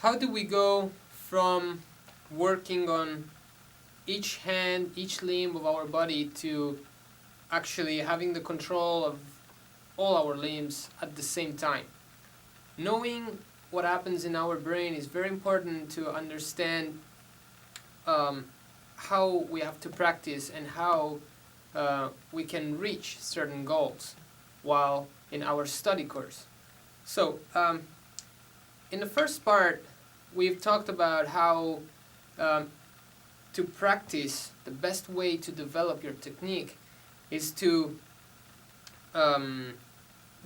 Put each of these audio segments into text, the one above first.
how do we go from working on each hand, each limb of our body to actually having the control of all our limbs at the same time? Knowing what happens in our brain is very important to understand how we have to practice and how we can reach certain goals while in our study course. So, in the first part, we've talked about how to practice. The best way to develop your technique is to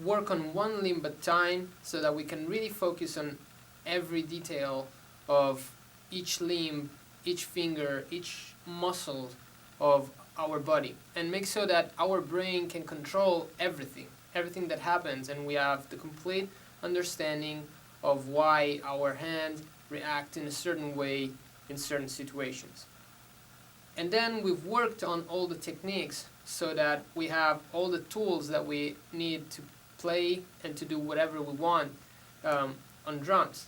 work on one limb at a time, so that we can really focus on every detail of each limb, each finger, each muscle of our body, and make so that our brain can control everything that happens, and we have the complete understanding of why our hands react in a certain way in certain situations. And then we've worked on all the techniques so that we have all the tools that we need to play and to do whatever we want on drums.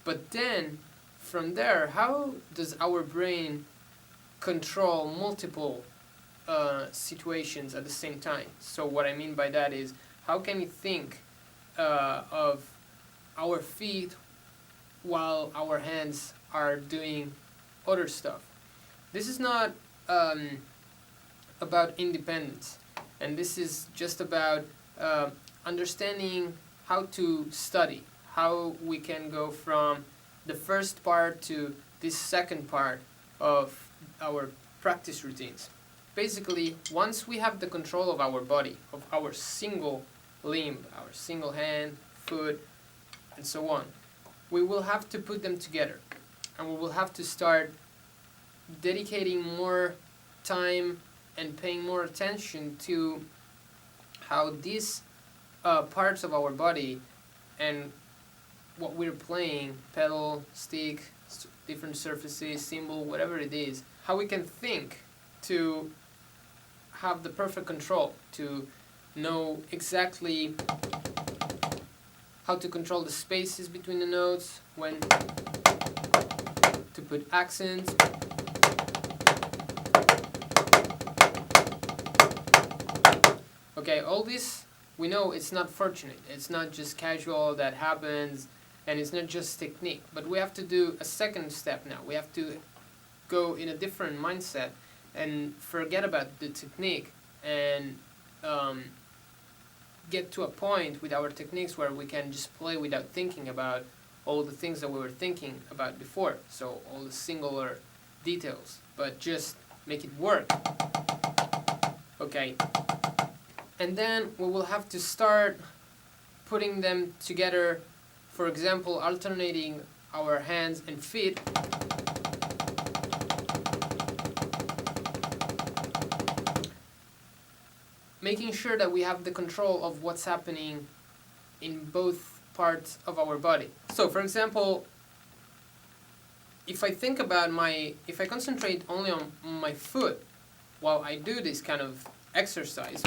But then, from there, how does our brain control multiple situations at the same time? So what I mean by that is, how can we think of our feet while our hands are doing other stuff? This is not about independence, and this is just about understanding how to study, how we can go from the first part to this second part of our practice routines. Basically, once we have the control of our body, of our single limb, our single hand, foot, and so on, we will have to put them together, and we will have to start dedicating more time and paying more attention to how these parts of our body and what we're playing, pedal, stick, different surfaces, cymbal, whatever it is, how we can think to have the perfect control, to know exactly how to control the spaces between the notes, when to put accents. Okay, all this, we know it's not fortunate. It's not just casual that happens, and it's not just technique. But we have to do a second step now. We have to go in a different mindset and forget about the technique and get to a point with our techniques where we can just play without thinking about all the things that we were thinking about before. So all the singular details, but just make it work. Okay. And then we will have to start putting them together, for example, alternating our hands and feet. Making sure that we have the control of what's happening in both parts of our body. So, for example, if I concentrate only on my foot while I do this kind of exercise,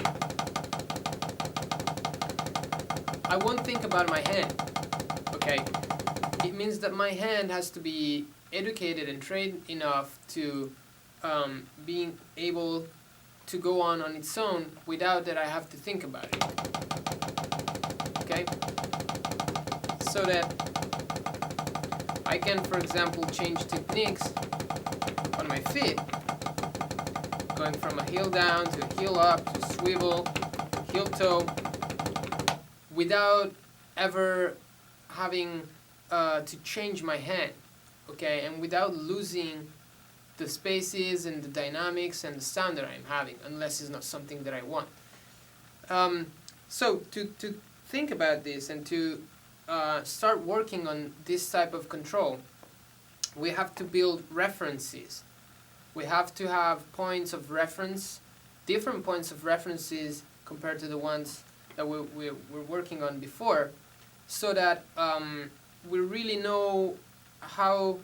I won't think about my hand, okay? It means that my hand has to be educated and trained enough to being able to go on its own without that I have to think about it, okay? So that I can, for example, change techniques on my feet, going from a heel down to a heel up to swivel, heel toe, without ever having to change my hand, okay, and without losing the spaces and the dynamics and the sound that I'm having, unless it's not something that I want. So to think about this and to start working on this type of control, we have to build references. We have to have points of reference, different points of references compared to the ones that we were working on before, so that we really know how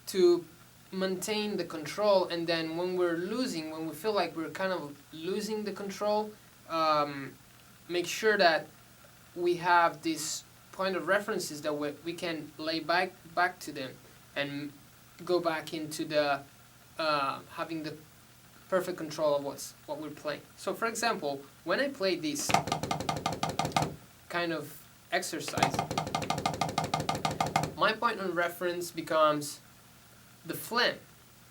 to maintain the control, and then when we feel like we're kind of losing the control, make sure that we have this point of references that we can lay back to them and go back into the having the perfect control of what we're playing. So for example, when I play this kind of exercise, my point of reference becomes the phlegm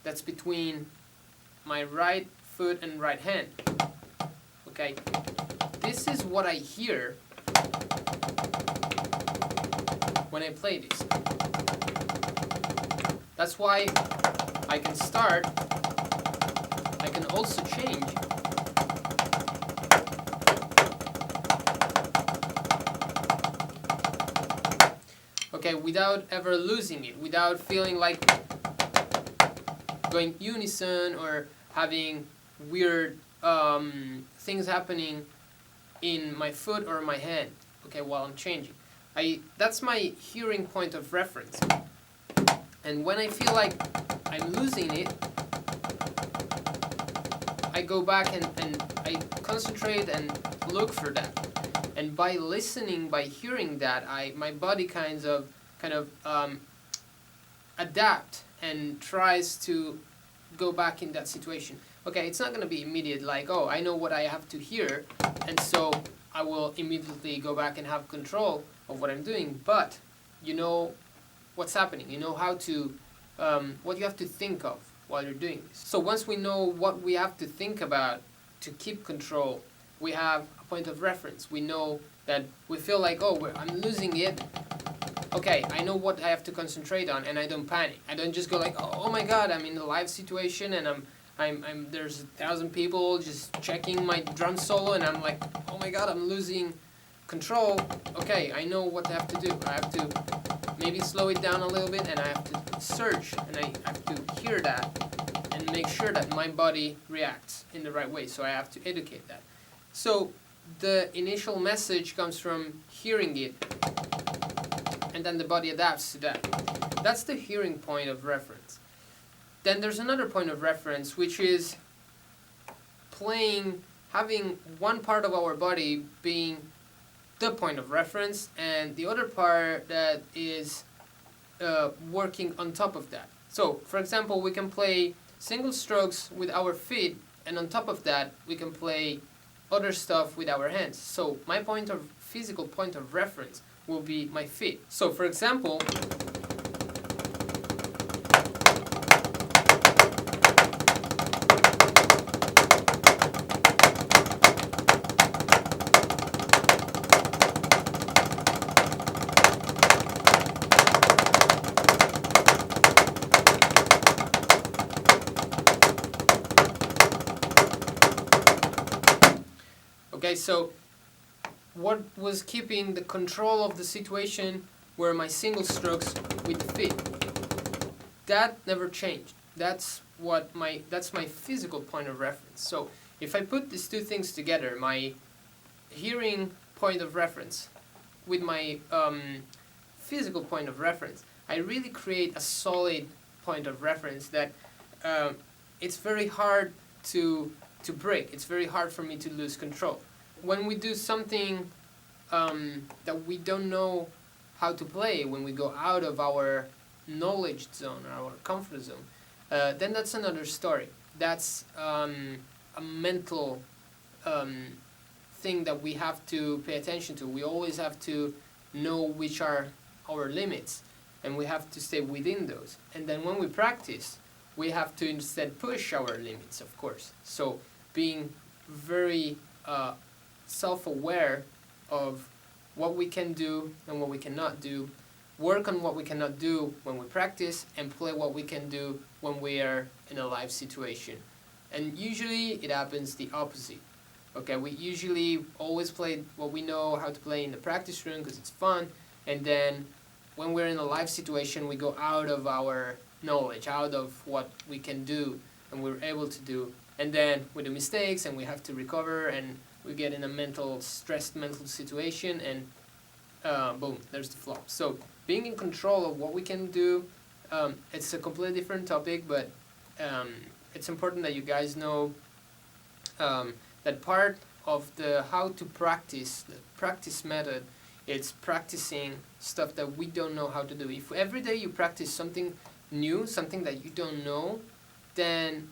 that's between my right foot and right hand. Okay, this is what I hear when I play this. That's why I can start, I can also change. Okay, without ever losing it, without feeling like going unison or having weird things happening in my foot or my hand, okay, while I'm changing. That's my hearing point of reference. And when I feel like I'm losing it, I go back and I concentrate and look for that. And by listening, by hearing that, my body kind of adapt and tries to go back in that situation. Okay, it's not going to be immediate, like, oh, I know what I have to hear, and so I will immediately go back and have control of what I'm doing. But you know what's happening. You know how to, what you have to think of while you're doing this. So once we know what we have to think about to keep control, we have a point of reference. We know that we feel like, oh, I'm losing it. Okay, I know what I have to concentrate on, and I don't panic. I don't just go like, oh my God, I'm in a live situation, and there's 1,000 people just checking my drum solo, and I'm like, oh my God, I'm losing control. Okay, I know what I have to do. I have to maybe slow it down a little bit, and I have to search, and I have to hear that and make sure that my body reacts in the right way. So I have to educate that. So the initial message comes from hearing it, and then the body adapts to that. That's the hearing point of reference. Then there's another point of reference, which is having one part of our body being the point of reference, and the other part that is working on top of that. So, for example, we can play single strokes with our feet, and on top of that, we can play other stuff with our hands. So, my physical point of reference will be my feet. So, for example, okay, so what was keeping the control of the situation were my single strokes with the feet. That never changed. That's my physical point of reference. So if I put these two things together, my hearing point of reference with my physical point of reference, I really create a solid point of reference that it's very hard to break. It's very hard for me to lose control. When we do something that we don't know how to play, when we go out of our knowledge zone or our comfort zone, then that's another story. That's a mental thing that we have to pay attention to. We always have to know which are our limits, and we have to stay within those. And then when we practice, we have to instead push our limits, of course. So being very self-aware of what we can do and what we cannot do, work on what we cannot do when we practice, and play what we can do when we are in a live situation. And usually it happens the opposite. Okay, we usually always play what we know how to play in the practice room because it's fun, and then when we're in a live situation, we go out of our knowledge, out of what we can do and we're able to do, and then we do mistakes and we have to recover, and we get in a stressed mental situation, and boom, there's the flop. So being in control of what we can do, it's a completely different topic, but it's important that you guys know that part of the how to practice, the practice method, It's practicing stuff that we don't know how to do. If every day you practice something new, something that you don't know, then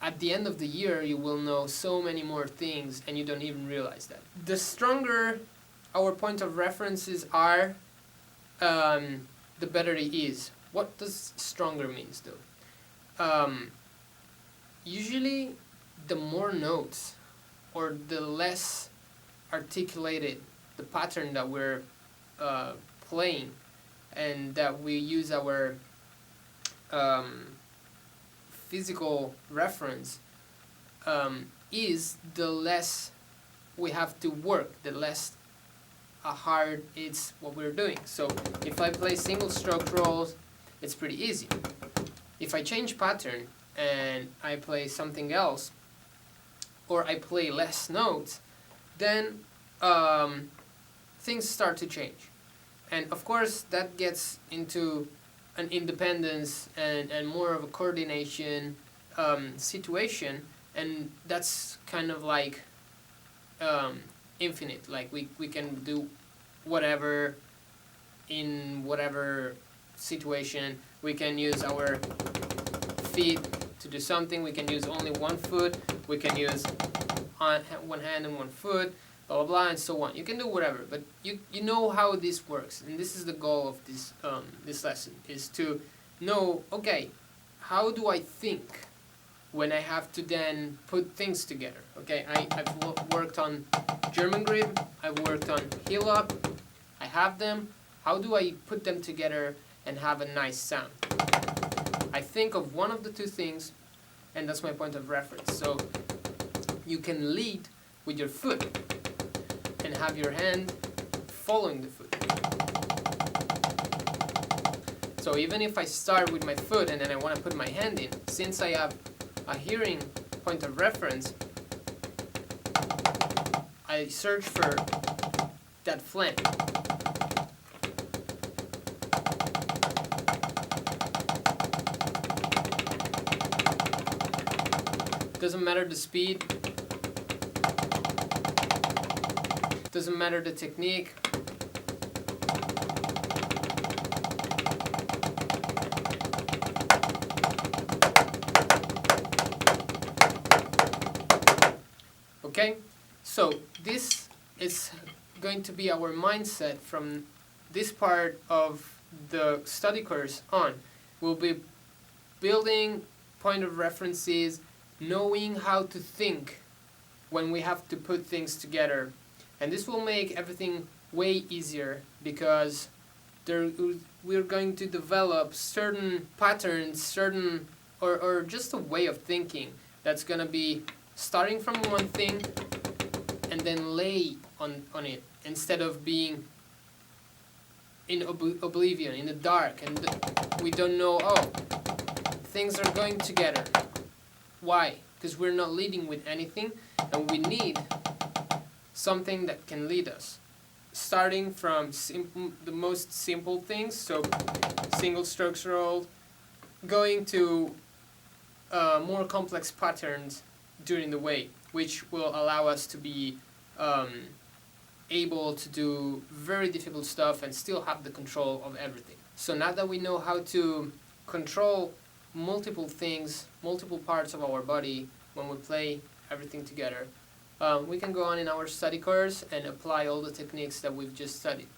at the end of the year you will know so many more things and you don't even realize that. The stronger our point of references are, the better it is. What does stronger means though? Usually the more notes or the less articulated the pattern that we're playing and that we use our physical reference is, the less we have to work, the less hard it's what we're doing. So if I play single stroke rolls, it's pretty easy. If I change pattern and I play something else, or I play less notes, then things start to change. And of course that gets into an independence and more of a coordination situation, and that's kind of like infinite. Like we can do whatever in whatever situation. We can use our feet to do something. We can use only one foot. We can use one hand and one foot, blah blah blah, and so on. You can do whatever, but you know how this works, and this is the goal of this this lesson, is to know, okay, how do I think when I have to then put things together? Okay, I've worked on German grip, I've worked on heel up, I have them. How do I put them together and have a nice sound? I think of one of the two things, and that's my point of reference. So you can lead with your foot and have your hand following the foot. So even if I start with my foot and then I want to put my hand in, since I have a hearing point of reference, I search for that flank. Doesn't matter the speed, doesn't matter the technique. Okay, so this is going to be our mindset from this part of the study course on. We'll be building point of references, knowing how to think when we have to put things together. And this will make everything way easier, because we're going to develop certain patterns, or just a way of thinking that's going to be starting from one thing and then lay on it, instead of being in oblivion, in the dark, and we don't know, oh, things are going together. Why? Because we're not leading with anything, and we need something that can lead us. Starting from the most simple things, so single strokes roll, going to more complex patterns during the way, which will allow us to be able to do very difficult stuff and still have the control of everything. So now that we know how to control multiple things, multiple parts of our body when we play everything together, we can go on in our study course and apply all the techniques that we've just studied.